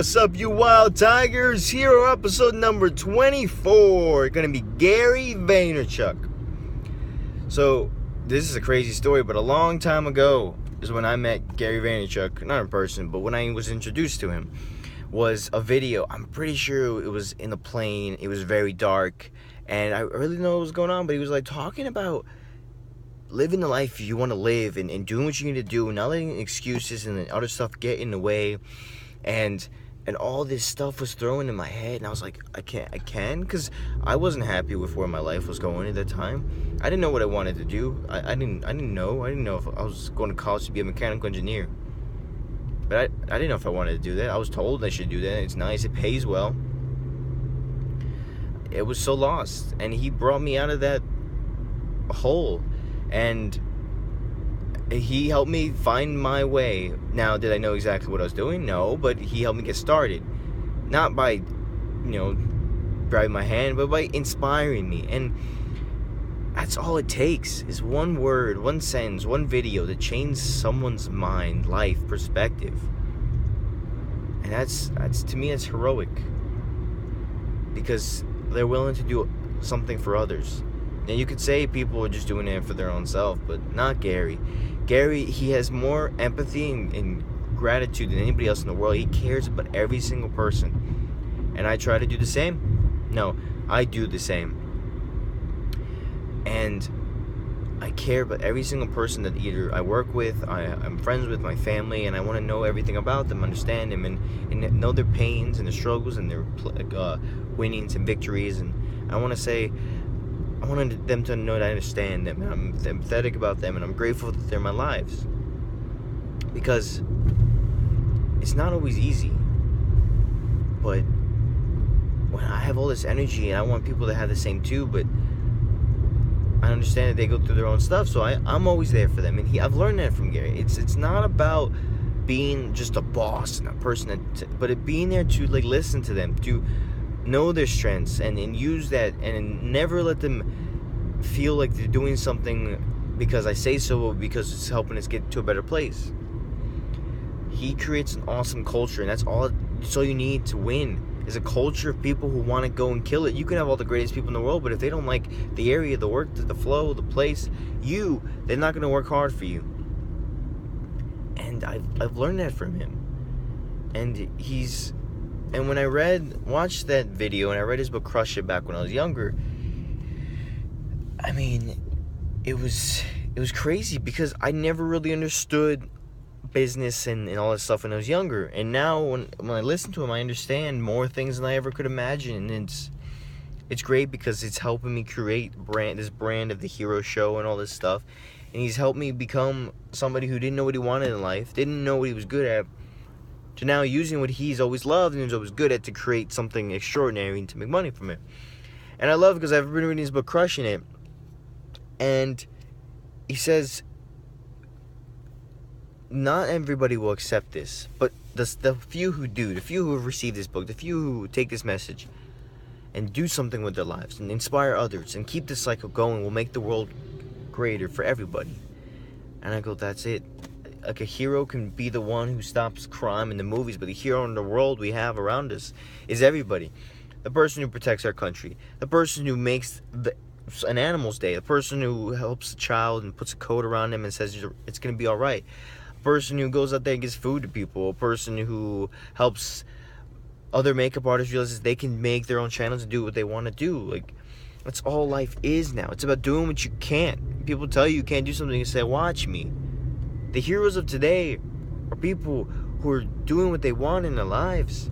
What's up, you wild tigers? Here are episode number 24. Gonna be Gary Vaynerchuck. So, this is a crazy story, but a long time ago is when I met Gary Vaynerchuck, not in person, but when I was introduced to him, was a video. I'm pretty sure it was in a plane. It was very dark, and I really didn't know what was going on, but he was like talking about living the life you want to live and doing what you need to do, and not letting excuses and other stuff get in the way. And all this stuff was thrown in my head, and I was like, I can, because I wasn't happy with where my life was going at that time. I didn't know what I wanted to do. I didn't know if I was going to college to be a mechanical engineer. But I didn't know if I wanted to do that. I was told I should do that. It's nice. It pays well. It was so lost, and he brought me out of that hole, and he helped me find my way. Now, did I know exactly what I was doing? No, but he helped me get started. Not by, grabbing my hand, but by inspiring me. And that's all it takes, is one word, one sentence, one video to change someone's mind, life, perspective. And that's to me, that's heroic. Because they're willing to do something for others. And you could say people are just doing it for their own self, but not Gary. Gary, he has more empathy and gratitude than anybody else in the world. He cares about every single person. And I try to do the same. No, I do the same. And I care about every single person that either I work with, I'm friends with, my family, and I want to know everything about them, understand them, and know their pains and their struggles and their winnings and victories. And I want them to know that I understand them, and I'm empathetic about them, and I'm grateful that they're in my lives. Because it's not always easy. But when I have all this energy, and I want people to have the same too, but I understand that they go through their own stuff, so I'm always there for them. And I've learned that from Gary. It's not about being just a boss and a person, but being there to listen to them, to know their strengths and use that, and never let them feel like they're doing something because I say so, because it's helping us get to a better place. He creates an awesome culture, and that's all you need to win, is a culture of people who want to go and kill it. You can have all the greatest people in the world, but if they don't like the area, the work, the flow, the place, they're not going to work hard for you. And I've learned that from him. And when I watched that video, and I read his book Crush It back when I was younger, I mean, it was crazy, because I never really understood business and all that stuff when I was younger. And now when I listen to him, I understand more things than I ever could imagine. And it's great, because it's helping me create this brand of the hero show and all this stuff. And he's helped me become somebody who didn't know what he wanted in life, didn't know what he was good at, to now using what he's always loved and is always good at to create something extraordinary and to make money from it. And I love it, because I've been reading his book Crushing It, and he says not everybody will accept this, but the few who do, the few who have received this book, the few who take this message and do something with their lives and inspire others and keep this cycle going, will make the world greater for everybody. And I go, that's it. Like, a hero can be the one who stops crime in the movies, but the hero in the world we have around us is everybody. The person who protects our country, the person who makes an animal's day, the person who helps a child and puts a coat around him and says it's going to be all right, a person who goes out there and gives food to people, a person who helps other makeup artists realize they can make their own channels and do what they want to do. Like, that's all life is now. It's about doing what you can't. People tell you can't do something, and say, watch me. The heroes of today are people who are doing what they want in their lives.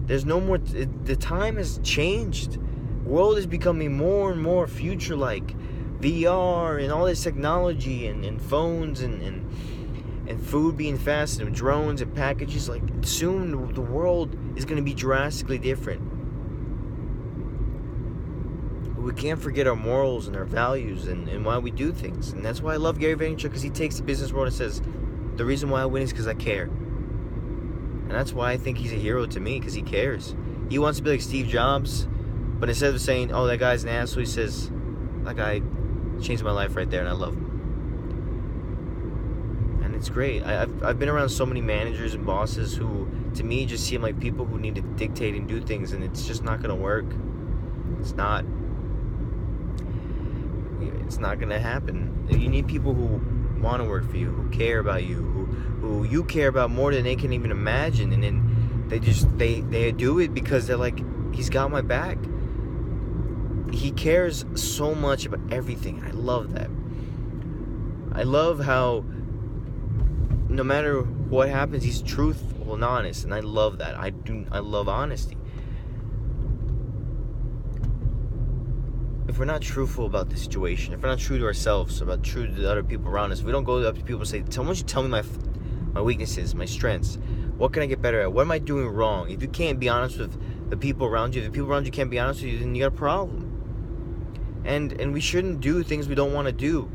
There's no more. The time has changed. The world is becoming more and more future-like. VR and all this technology and phones and food being fast and drones and packages. Like, soon the world is going to be drastically different. But we can't forget our morals and our values and why we do things. And that's why I love Gary Vaynerchuck, because he takes the business world and says, the reason why I win is because I care. And that's why I think he's a hero to me, because he cares. He wants to be like Steve Jobs, but instead of saying, oh, that guy's an asshole, he says, that guy changed my life right there, and I love him. And it's great. I've been around so many managers and bosses who to me just seem like people who need to dictate and do things, and it's just not gonna work. It's not gonna happen. You need people who want to work for you, who care about you, who you care about more than they can even imagine, and then they do it because they're like, he's got my back. He cares so much about everything. I love that. I love how no matter what happens, he's truthful and honest, and I love that. I love honesty. If we're not truthful about the situation, if we're not true to ourselves, true to the other people around us, if we don't go up to people and say, "Someone should tell me my weaknesses, my strengths. What can I get better at? What am I doing wrong?" If you can't be honest with the people around you, if the people around you can't be honest with you, then you got a problem. And we shouldn't do things we don't want to do.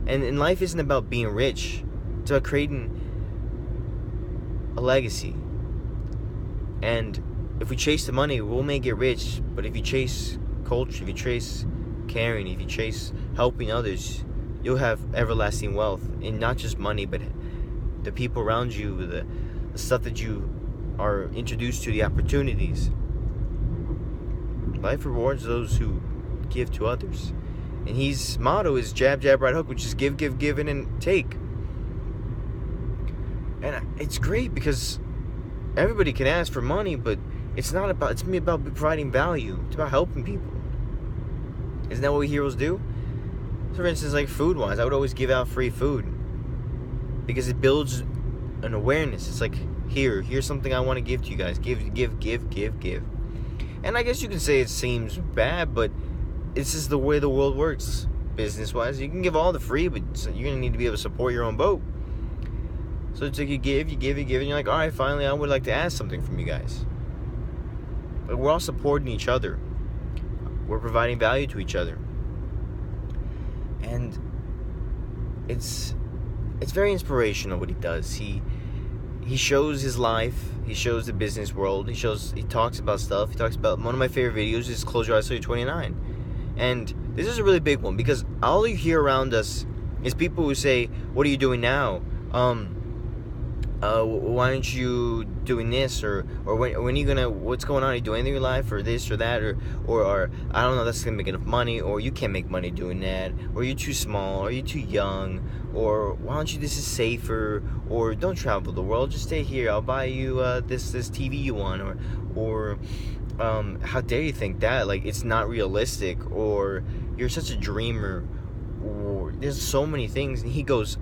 And life isn't about being rich. It's about creating a legacy. And if we chase the money, we may get rich. But if you chase culture, if you chase caring, if you chase helping others, you'll have everlasting wealth. And not just money, but the people around you, the stuff that you are introduced to, the opportunities. Life rewards those who give to others. And his motto is jab, jab, right hook, which is give, and take. And it's great because everybody can ask for money, but it's about providing value. It's about helping people. Isn't that what we heroes do? So for instance, like food-wise, I would always give out free food because it builds an awareness. It's like, here's something I want to give to you guys. Give. And I guess you can say it seems bad, but this is the way the world works, business-wise. You can give all the free, but you're going to need to be able to support your own boat. So it's like you give, and you're like, all right, finally, I would like to ask something from you guys. But we're all supporting each other. We're providing value to each other. And it's very inspirational what he does. He shows his life. He shows the business world. He talks about stuff. He talks about, one of my favorite videos is Close Your Eyes Till You're 29. And this is a really big one because all you hear around us is people who say, "What are you doing now? Why aren't you doing this? Or when are you gonna? What's going on? Are you doing anything in your life, or this or that, or I don't know. That's gonna make enough money, or you can't make money doing that, or you're too small, or you're too young, or why don't you? This is safer, or don't travel the world. Just stay here. I'll buy you this TV you want, or how dare you think that? Like, it's not realistic, or you're such a dreamer, or there's so many things." And he goes,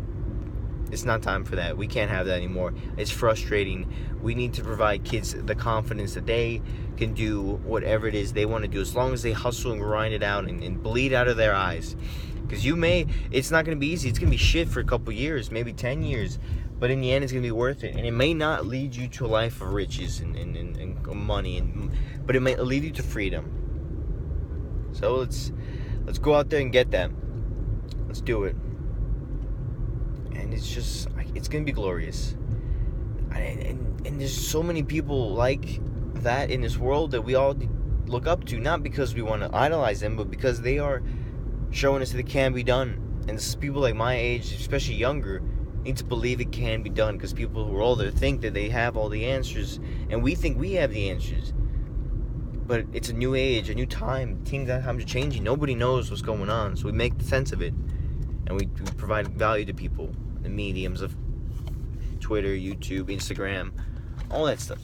"It's not time for that. We can't have that anymore. It's frustrating. We need to provide kids the confidence that they can do whatever it is they want to do, as long as they hustle and grind it out and bleed out of their eyes. Because it's not going to be easy. It's going to be shit for a couple years, maybe 10 years. But in the end, it's going to be worth it. And it may not lead you to a life of riches and money, but it may lead you to freedom. So let's go out there and get that. Let's do it. And it's going to be glorious. And there's so many people like that in this world that we all look up to, not because we want to idolize them, but because they are showing us that it can be done. And this is people like my age, especially younger, need to believe it can be done, because people who are older think that they have all the answers, and we think we have the answers. But it's a new age, a new time. Times are changing. Nobody knows what's going on, so we make sense of it, and we provide value to people. The mediums of Twitter, YouTube, Instagram, all that stuff.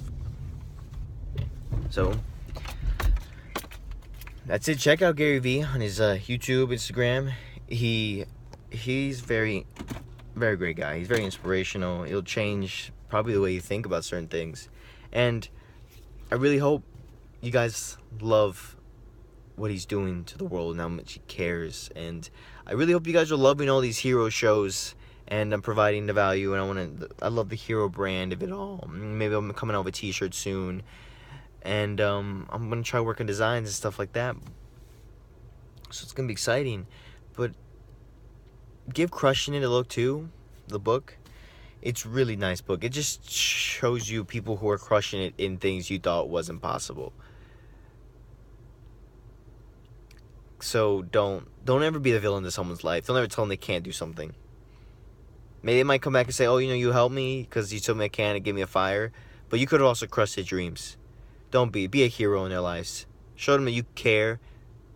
So that's it. Check out Gary Vee on his YouTube, Instagram. He's very, very great guy. He's very inspirational. He'll change probably the way you think about certain things. And I really hope you guys love what he's doing to the world and how much he cares. And I really hope you guys are loving all these hero shows, and I'm providing the value. And I love the hero brand of it all. Maybe I'm coming out with a t-shirt soon. And I'm going to try working designs and stuff like that. So it's going to be exciting. But give Crushing It a look too, the book. It's a really nice book. It just shows you people who are crushing it in things you thought wasn't possible. So don't ever be the villain to someone's life. Don't ever tell them they can't do something. Maybe they might come back and say, "Oh, you helped me because you told me I can and gave me a fire." But you could have also crushed their dreams. Don't be a hero in their lives. Show them that you care,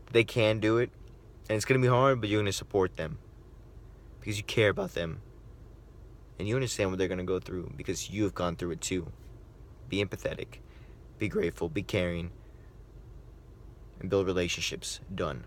that they can do it, and it's going to be hard, but you're going to support them because you care about them. And you understand what they're going to go through because you have gone through it too. Be empathetic, be grateful, be caring, and build relationships. Done.